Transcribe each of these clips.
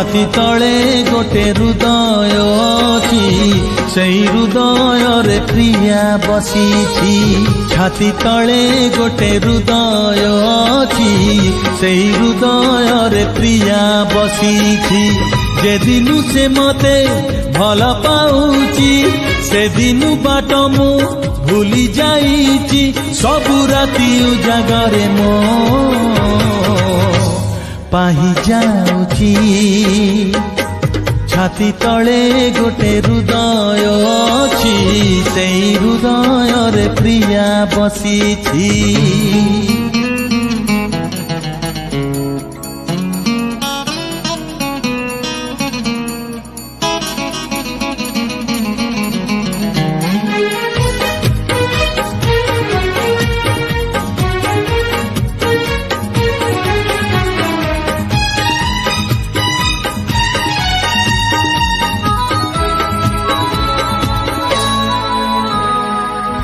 छाती तले गोटे हृदय अछि सेई हृदय रे प्रिया बसिछि छाती तले गोटे हृदय अछि सेई हृदय रे प्रिया बसिछि जे दिनु से मते भल पाउछि से दिनु बाट मु भूली जाइछि सबु राति उजागरे मो पाही जाउछि छाती तले गोटे हृदय अछि सेई हृदय रे प्रिया बसिछि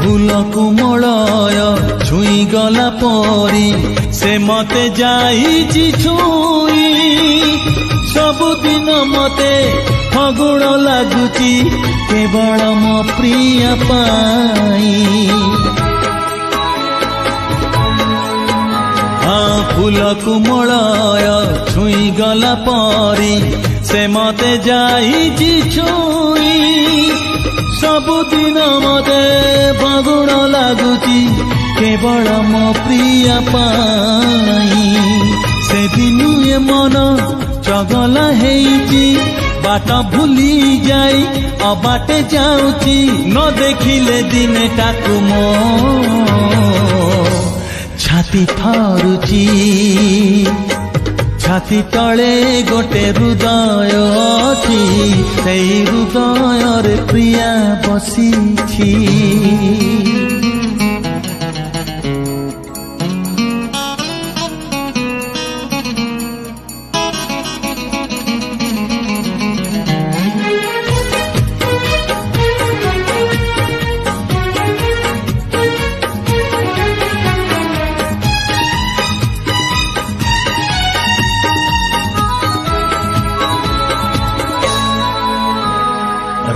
फूल कुमलय छुई गला परी से मते जाइछि छुई सबुदिन मते फगुण लागुछि केवल मो प्रिय पाई फूल कुमलय छुई गला परी से मते जाइछि छुई सबुदिन मते फगुण लागुछि केवल मो प्रिय पाई से दिनु ए मन चगला हेइछि बाट भूली जाई अबाटे जाउछि न देखिले दिने टाकु मो छाती थरुछि छाती तले गोटे हृदय अछि सेई हृदय रे प्रिया बसिछि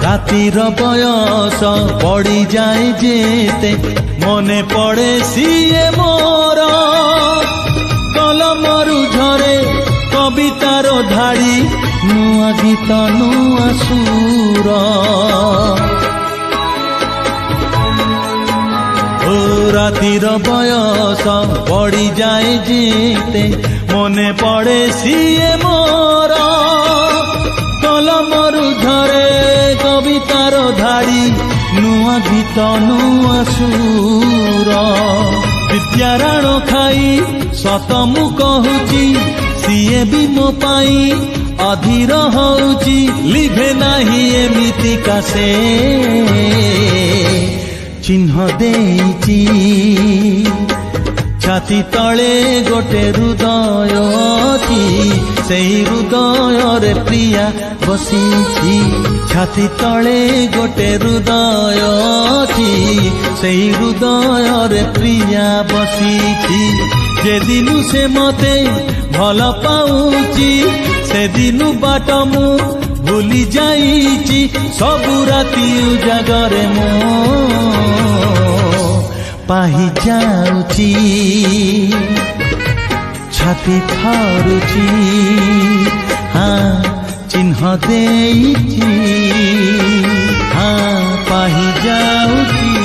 रातिर बयस पड़ी जाए जेते मने पड़े सीए मोर कलमरु झरे कवितार धाड़ी नुआ गीत नुआ सुर ओ रातिर बयस पड़ी जाए जेते मने पड़े सीए मोर कलमरु झरे कवितार धाड़ी नुआ गीत नुआ सुर विद्याराण खाई सत मु कहूची सीए भी मो पाई अधीर होउची लिभे नाही एमिति कासे चिन्ह देइची छाती तले गोटे हृदय अछि सेई हृदय रे प्रिया बसिछि छाती तले गोटे हृदय अछि सेई हृदय रे प्रिया बसिछि जे दिनु से मते भल पाउछि से दिनु बाट मु भूली जाइछि सबु राति उजागरे मो पाही जाउछि छाती थरुछि चिन्ह देइछि पाही जाउछि।